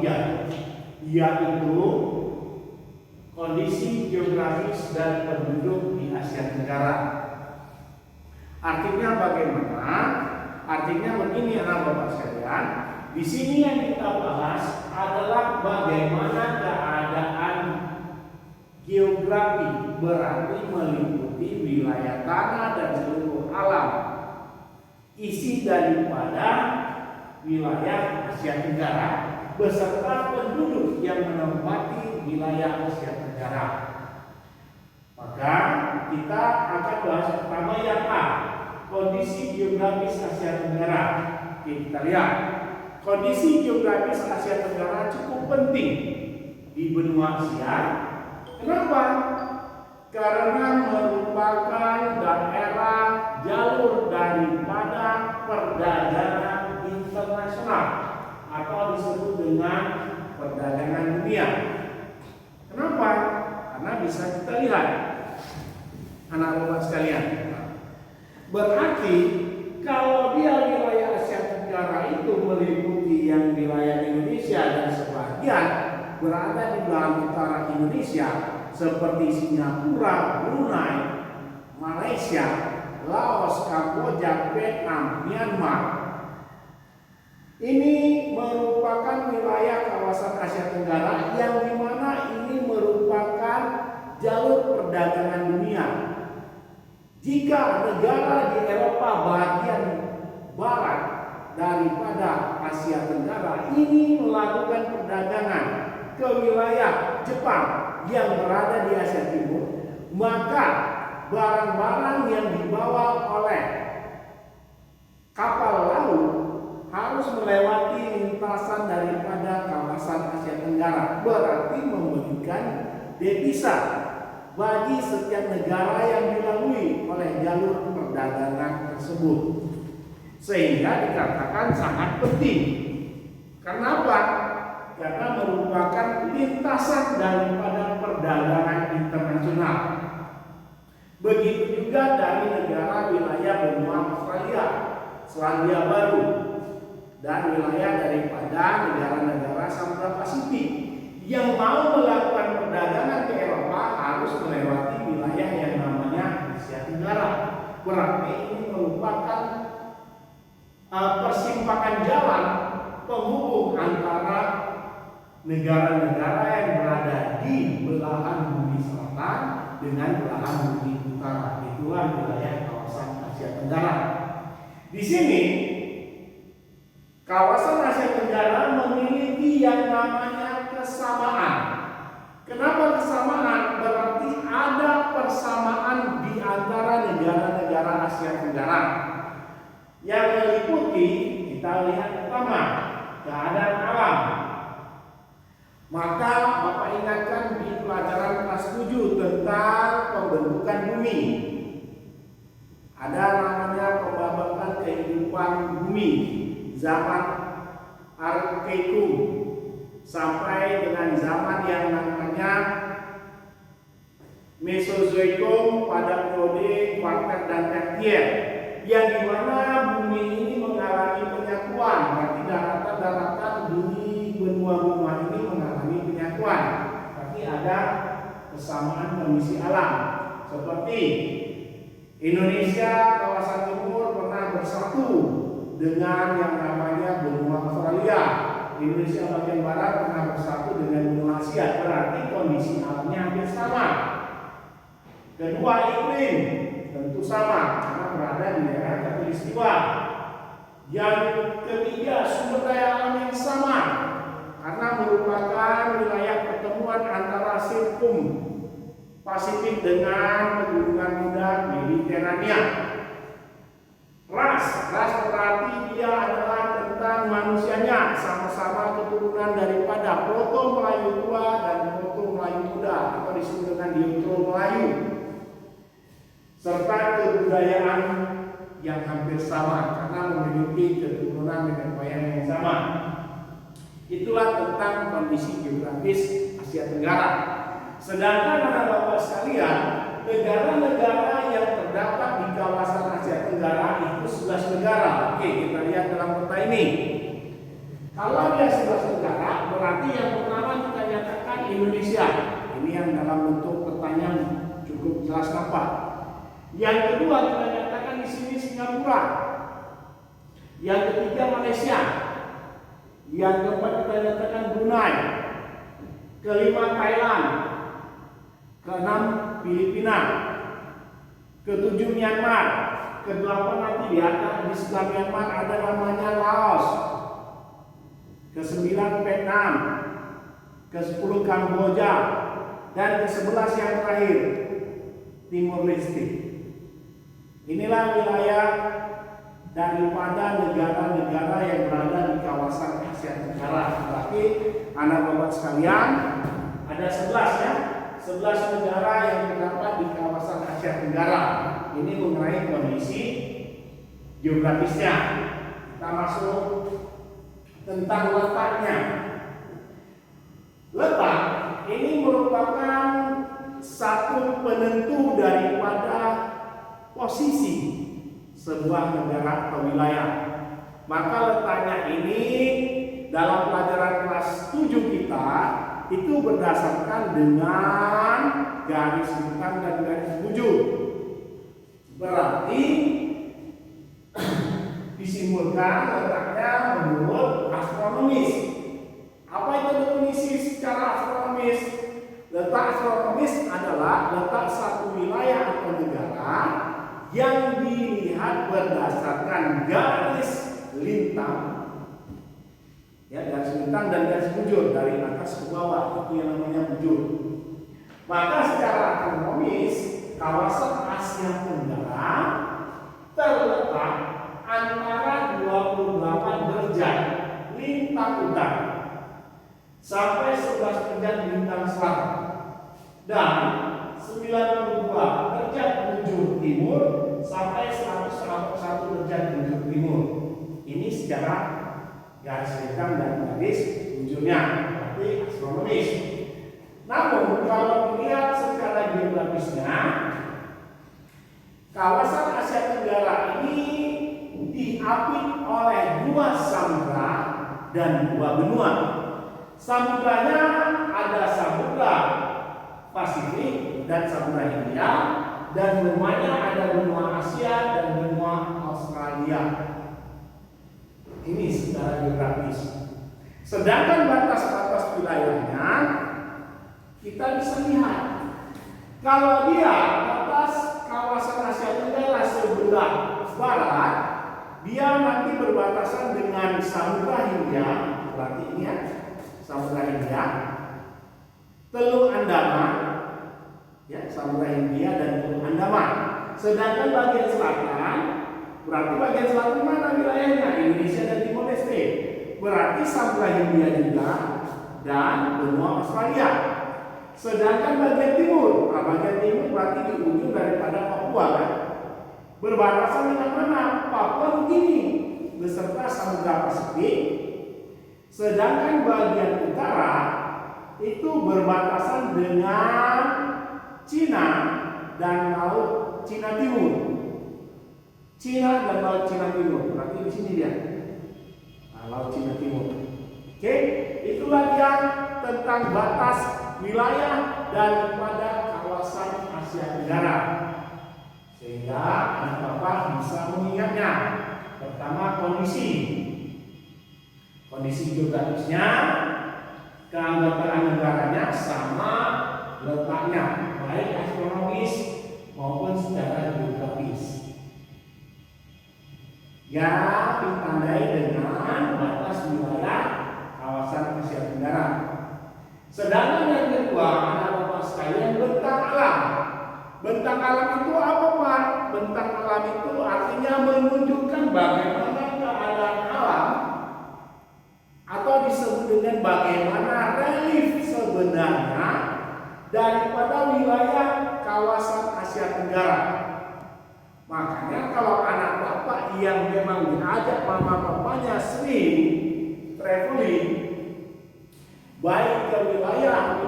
3, yaitu kondisi geografis dan penduduk di Asia Tenggara. Artinya bagaimana? Artinya begini anak bapak sekalian. Di sini yang kita bahas adalah bagaimana keadaan geografi, berarti meliputi wilayah tanah dan seluruh alam isi daripada wilayah Asia Tenggara beserta penduduk yang menempati wilayah Asia Tenggara. Maka kita akan bahas pertama yang A, kondisi geografis Asia Tenggara. Kita lihat, kondisi geografis Asia Tenggara cukup penting di benua Asia. Kenapa? Karena merupakan daerah jalur daripada perdagangan internasional atau disebut dengan perdagangan dunia. Kenapa? Karena bisa kita lihat, anak-anak sekalian. Berarti kalau dia wilayah Asia Tenggara itu meliputi yang wilayah Indonesia dan sebagian berada di belahan utara Indonesia seperti Singapura, Brunei, Malaysia, Laos, Kamboja, Vietnam, Myanmar. Ini merupakan wilayah kawasan Asia Tenggara yang dimana ini merupakan jalur perdagangan dunia. Jika negara di Eropa bagian barat daripada Asia Tenggara ini melakukan perdagangan ke wilayah Jepang yang berada di Asia Timur, maka barang-barang yang dibawa oleh kapal laut harus melewati lintasan daripada kawasan Asia Tenggara, berarti memberikan devisa bagi setiap negara yang dilalui oleh jalur perdagangan tersebut, sehingga dikatakan sangat penting. Kenapa? Karena merupakan lintasan daripada perdagangan internasional. Begitu juga dari negara wilayah benua Australia, Selandia Baru, dan wilayah daripada negara-negara Samudra Pasifik yang mau melakukan perdagangan ke Eropa harus melewati wilayah yang namanya Asia Tenggara. Berarti ini merupakan persimpangan jalan penghubung antara negara-negara yang berada di belahan bumi selatan dengan belahan bumi utara. Itulah wilayah kawasan Asia Tenggara. Di sini kawasan Asia Tenggara memiliki yang namanya kesamaan. Kenapa kesamaan? Berarti ada persamaan di antara negara-negara Asia Tenggara. Yang meliputi, kita lihat pertama, keadaan alam. Maka Bapak ingatkan di pelajaran kelas 7 tentang pembentukan bumi. Ada namanya pembabakan kehidupan bumi zaman Archeum sampai dengan zaman yang namanya Mesozoikum pada periode Kuarter dan Tertier, yang dimana bumi ini mengalami penyatuan. Berarti daratan-daratan di benua-benua ini mengalami penyatuan. Berarti ada kesamaan kondisi alam. Seperti Indonesia kawasan timur pernah bersatu dengan yang namanya benua Australia. Indonesia bagian barat pernah bersatu dengan benua Asia. Berarti kondisi alamnya hampir sama. Kedua, iklim tentu sama karena berada di daerah khatulistiwa. Yang ketiga, sumber daya alam yang sama karena merupakan wilayah pertemuan antara sirkum Pasifik dengan pegunungan muda Mediterania. Ras berarti dia adalah tentang manusianya, sama-sama keturunan daripada Proto Melayu tua dan Proto Melayu muda atau disebut dengan Diotro Melayu. Serta kebudayaan yang hampir sama karena memiliki keturunan dengan wayang yang sama. Itulah tentang kondisi geografis Asia Tenggara. Sedangkan anak-anak sekalian, negara-negara yang terdapat di kawasan Asia Tenggara itu 11 negara. Oke, kita lihat dalam peta ini. Kalau dia 11 negara, berarti yang pertama kita nyatakan Indonesia. Ini yang dalam bentuk pertanyaan cukup jelas nampak. Yang kedua kita nyatakan di sini Singapura. Yang ketiga Malaysia. Yang keempat kita nyatakan Brunei. Kelima Thailand. Keenam Filipina. Ketujuh Myanmar. Kedelapan nanti di atas di sebelah Myanmar ada namanya Laos. Ke-9 Vietnam. Ke-10 Kamboja. Dan ke-11 yang terakhir Timor Leste. Inilah wilayah daripada negara-negara yang berada di kawasan Asia Tenggara. Tapi anak bapak sekalian, ada 11 ya, 11 negara yang terdapat di kawasan Asia Tenggara. Ini mengenai kondisi geografisnya. Kita masuk tentang letaknya. Letak ini merupakan satu penentu daripada posisi sebuah negara atau wilayah. Maka letaknya ini dalam pelajaran kelas 7 kita itu berdasarkan dengan garis bintang dan garis bujur. Berarti disimpulkan letaknya menurut astronomis. Apa itu definisi secara astronomis? Letak astronomis adalah letak satu wilayah atau negara yang dilihat berdasarkan garis lintang, ya, garis lintang dan garis bujur dari atas ke bawah, itu yang namanya bujur. Maka secara astronomis kawasan Asia Tenggara terletak antara 28 derajat lintang utara sampai 11 derajat lintang selatan dan 92 derajat bujur timur sampai 141 derajat bujur timur. Ini secara garis lintang dan garis bujurnya, berarti astronomis. Namun kalau dilihat secara geografisnya, kawasan Asia Tenggara ini diapit oleh 2 samudra dan 2 benua. Samudranya ada Samudra Pasifik dan Samudra Hindia, dan benuanya ada benua Asia dan benua Australia. Ini secara geografis. Sedangkan batas-batas wilayahnya kita bisa lihat. Kalau dia batas kawasan Asia Tenggara sebelah barat, dia nanti berbatasan dengan Samudra Hindia, berarti ini ya, Samudra Hindia, Teluk Andaman, ya, Samudra Hindia dan Teluk Andaman. Sedangkan bagian selatan, berarti bagian selatan mana wilayahnya? Indonesia dan Timor Leste. Berarti Samudra Hindia juga dan benua Australia. Sedangkan bagian timur, bagian timur berarti di ujung daripada Papua kan? Berbatasan dengan mana? Papua Nugini beserta Samudra Pasifik. Sedangkan bagian utara itu berbatasan dengan Cina dan Laut Cina Timur. Cina dan Laut Cina Timur, berarti di sini dia. Laut Cina Timur. Oke, itulah dia tentang batas wilayah daripada kawasan Asia Tenggara. Sehingga anak bapak bisa mengingatnya. Pertama, kondisi geografisnya, keanggotaan negaranya, sama letaknya, baik astronomis maupun secara geografis. Ya, ditandai dengan batas wilayah kawasan Asia Tenggara. Sedangkan yang kedua, anak bapak sekalian, bentang alam. Bentang alam itu apa, Pak? Bentang alam itu artinya menunjukkan bagaimana keadaan alam, atau disebut dengan bagaimana relief sebenarnya daripada wilayah kawasan Asia Tenggara. Makanya kalau anak bapak yang memang diajak mama papanya sering traveling, baik ke wilayah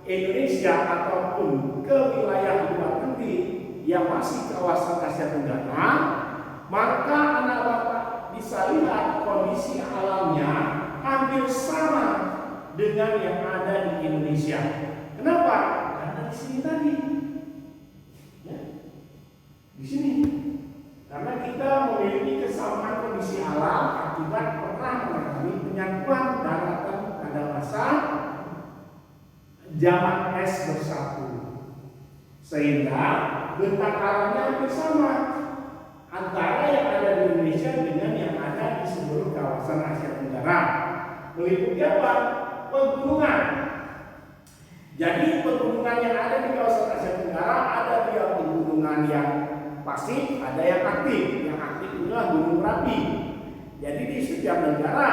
Indonesia ataupun ke wilayah luar negeri yang masih kawasan Asia Tenggara, maka anak bapak bisa lihat kondisi alamnya hampir sama dengan yang ada di Indonesia. Kenapa? Karena di sini tadi, ya, di sini. Karena kita memiliki kesamaan kondisi alam akibat pernah mengalami penyatuan daratan pada masa zaman es bersatu, sehingga bentang alamnya hampir sama antara yang ada di Indonesia dengan yang ada di seluruh kawasan Asia Tenggara. Meliputi apa? Pegunungan. Jadi pegunungan yang ada di kawasan Asia Tenggara ada dia pegunungan yang pasif, ada yang aktif. Yang aktif itulah gunung berapi. Jadi di setiap negara,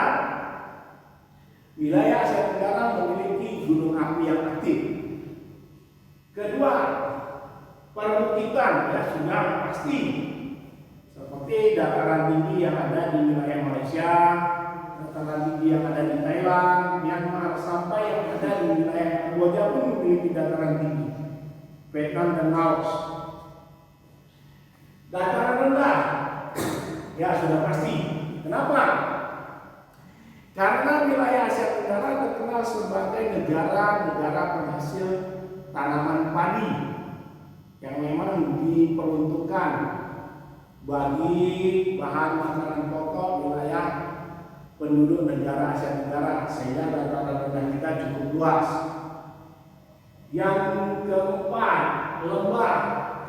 wilayah Asia Tenggara memiliki gunung api yang aktif. Kedua, perbukitan ya sudah pasti. Seperti dataran tinggi yang ada di wilayah Malaysia, dataran tinggi yang ada di Thailand, Myanmar, sampai yang ada di wilayah Kamboja pun memiliki dataran tinggi, Vietnam dan Laos. Dataran rendah, ya sudah pasti. Kenapa? Karena wilayah Asia Tenggara terkenal sebagai negara-negara penghasil tanaman padi yang memang diperuntukkan bagi bahan makanan pokok wilayah penduduk negara Asia Tenggara, sehingga dataran rendah kita cukup luas. Yang keempat, lembah.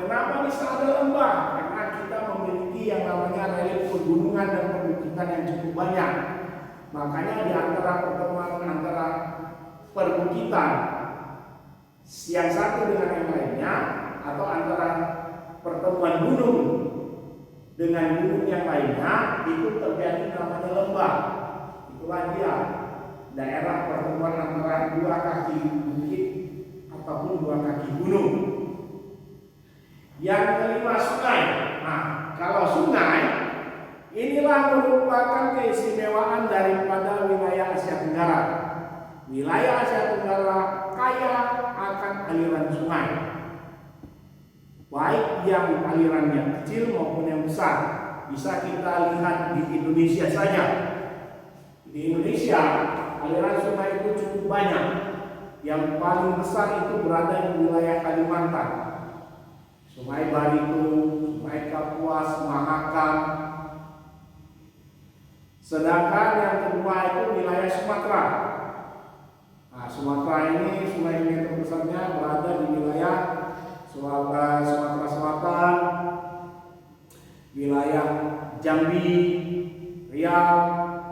Kenapa bisa ada lembah? Karena kita memiliki yang namanya relief pegunungan dan perbukitan yang cukup banyak. Makanya di antara pertemuan antara perbukitan yang satu dengan yang lainnya, atau antara pertemuan gunung dengan gunung yang lainnya, itu terjadi namanya lembah. Itulah dia daerah pertemuan antara dua kaki bukit ataupun dua kaki gunung. Yang kelima, sungai. Nah, kalau sungai, inilah merupakan keistimewaan daripada wilayah Asia Tenggara. Wilayah Asia Tenggara kaya akan aliran sungai, baik yang alirannya kecil maupun yang besar. Bisa kita lihat di Indonesia saja. Di Indonesia, aliran sungai itu cukup banyak. Yang paling besar itu berada di wilayah Kalimantan. Sungai Balitung, Sungai Kapuas, Mahakam. Sedangkan yang kedua itu wilayah Sumatera. Nah, Sumatera ini sungai terbesarnya berada di wilayah Sumatera Selatan, wilayah Jambi, Riau,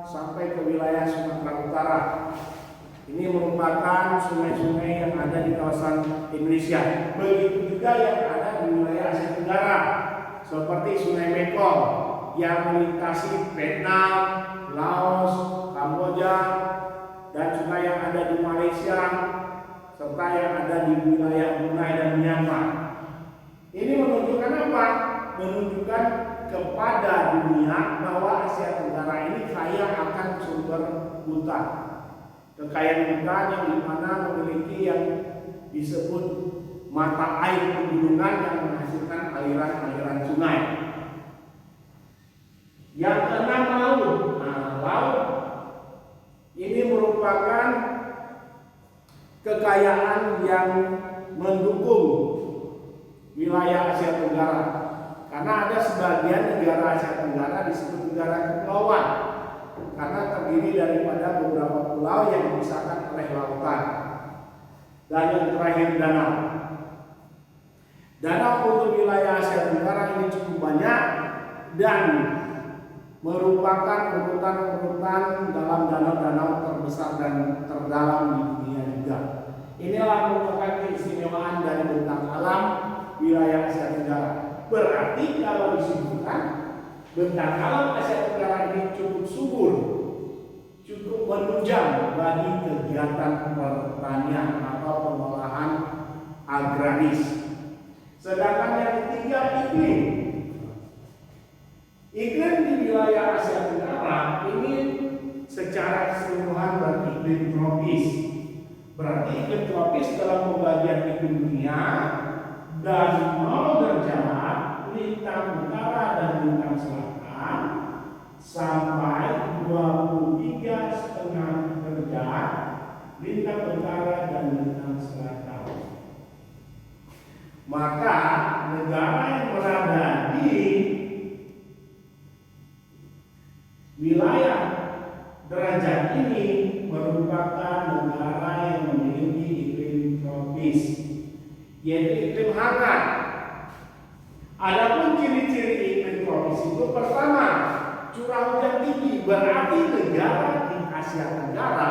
sampai ke wilayah Sumatera Utara. Ini merupakan sungai-sungai yang ada di kawasan Indonesia. Begitu juga yang ada di wilayah Asia Tenggara, seperti Sungai Mekong yang melintasi Vietnam, Laos, Kamboja, dan sungai yang ada di Malaysia, serta yang ada di wilayah Brunei dan Myanmar. Ini menunjukkan apa? Menunjukkan kepada dunia bahwa Asia Tenggara ini kaya akan sumber hutan. Kekayaan hutan yang dimana memiliki yang disebut mata air pegunungan yang menghasilkan aliran-aliran sungai. Yang keenam, laut. Nah, laut ini merupakan kekayaan yang mendukung wilayah Asia Tenggara, karena ada sebagian negara Asia Tenggara disebut negara kepulauan karena terdiri daripada beberapa pulau yang dipisahkan oleh lautan. Dan yang terakhir, danau. Danau untuk wilayah Asia Tenggara ini cukup banyak dan merupakan urutan-urutan dalam danau-danau terbesar dan terdalam di dunia juga. Inilah merupakan keistimewaan dari bentang alam wilayah Asia Tenggara. Berarti kalau disebutkan bentang alam Asia Tenggara ini cukup subur, cukup menunjang bagi kegiatan pertanian atau pengolahan agraris. Sedangkan yang ketiga, iklim. Iklim di wilayah Asia Tenggara ini secara keseluruhan beriklim tropis. Berarti iklim tropis dalam pembagian iklim dunia dari 0 derajat lintang utara dan lintang selatan sampai 23,5 derajat lintang utara dan lintang selatan. Maka negara yang berada di wilayah derajat ini merupakan negara yang memiliki iklim tropis, yaitu iklim hangat. Adapun ciri-ciri iklim tropis itu, pertama, curah hujan tinggi, berarti negara di Asia Tenggara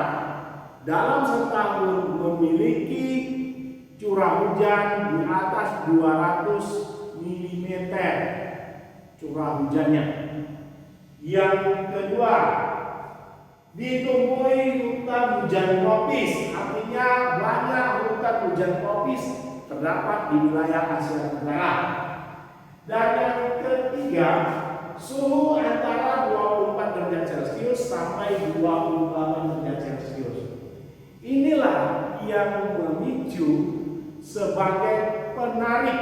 dalam setahun memiliki curah hujan di atas 200 mm curah hujannya. Yang kedua, ditumbuhi hutan hujan tropis, artinya banyak hutan hujan tropis terdapat di wilayah Asia Tenggara. Dan yang ketiga, suhu antara 24 derajat Celcius sampai 28 derajat Celcius. Inilah yang memicu sebagai penarik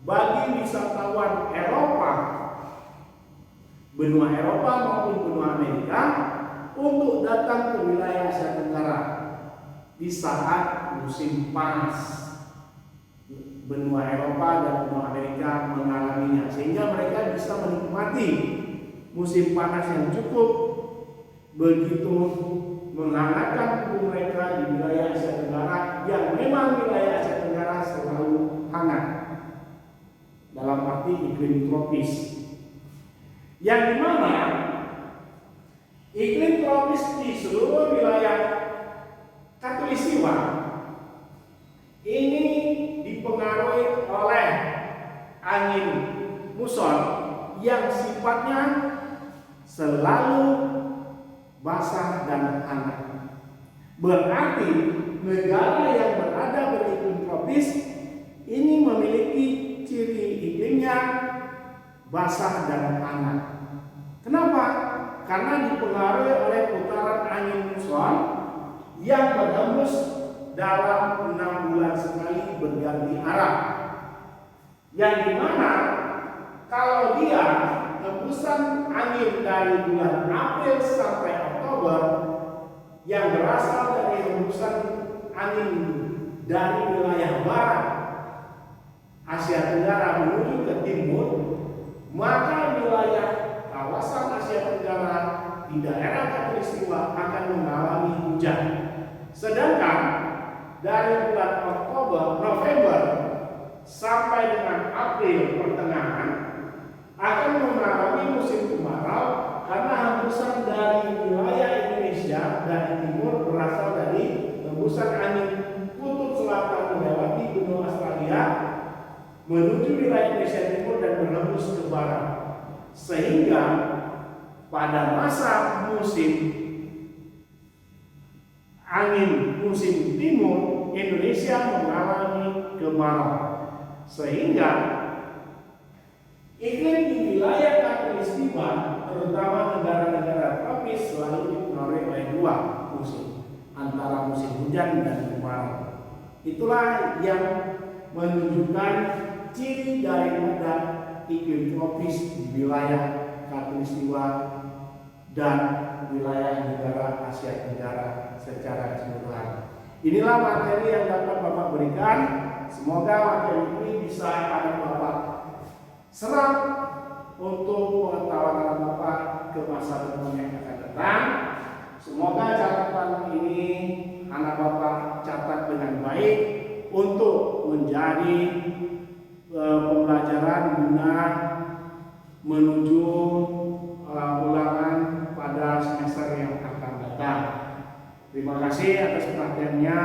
bagi wisatawan Eropa, benua Eropa maupun benua Amerika, untuk datang ke wilayah Asia Tenggara di saat musim panas. Benua Eropa dan benua Amerika mengalaminya, sehingga mereka bisa menikmati musim panas yang cukup begitu menghangatkan tubuh mereka di wilayah Asia Tenggara, yang memang wilayah Asia Tenggara selalu hangat dalam arti iklim tropis, yang dimana iklim tropis di seluruh wilayah Khatulistiwa ini dipengaruhi oleh angin muson yang sifatnya selalu basah dan hangat. Berarti negara yang berada beriklim tropis ini memiliki ciri iklimnya basah dan hangat. Kenapa? Karena dipengaruhi oleh putaran angin muson yang berhembus dalam 6 bulan sekali berganti arah, yang dimana kalau dia hembusan angin dari bulan April sampai Oktober yang berasal dari hembusan angin dari wilayah barat Asia Tenggara menuju ke timur, maka wilayah kawasan Asia Tenggara di daerah Khatulistiwa akan mengalami hujan. Sedangkan dari bulan November sampai dengan April pertengahan akan mengalami musim kemarau, karena hembusan dari wilayah Indonesia dari timur berasal dari hembusan angin kutub selatan melewati benua Australia menuju wilayah Indonesia timur dan berhembus ke barat, sehingga pada masa musim angin musim timur Indonesia mengalami kemarau, sehingga iklim di wilayah Khatulistiwa terutama negara-negara tropis selalu dipengaruhi oleh dua musim, antara musim hujan dan kemarau. Itulah yang menunjukkan ciri daripada iklim tropis di wilayah Khatulistiwa dan wilayah negara Asia Tenggara secara keseluruhan. Inilah materi yang dapat Bapak berikan. Semoga materi ini bisa akan Bapak serap untuk pengetahuan Bapak ke masa depan yang akan datang. Semoga catatan ini anak Bapak catat dengan baik untuk menjadi pembelajaran guna menuju ulangan pada semester yang akan datang. Terima kasih atas perhatiannya.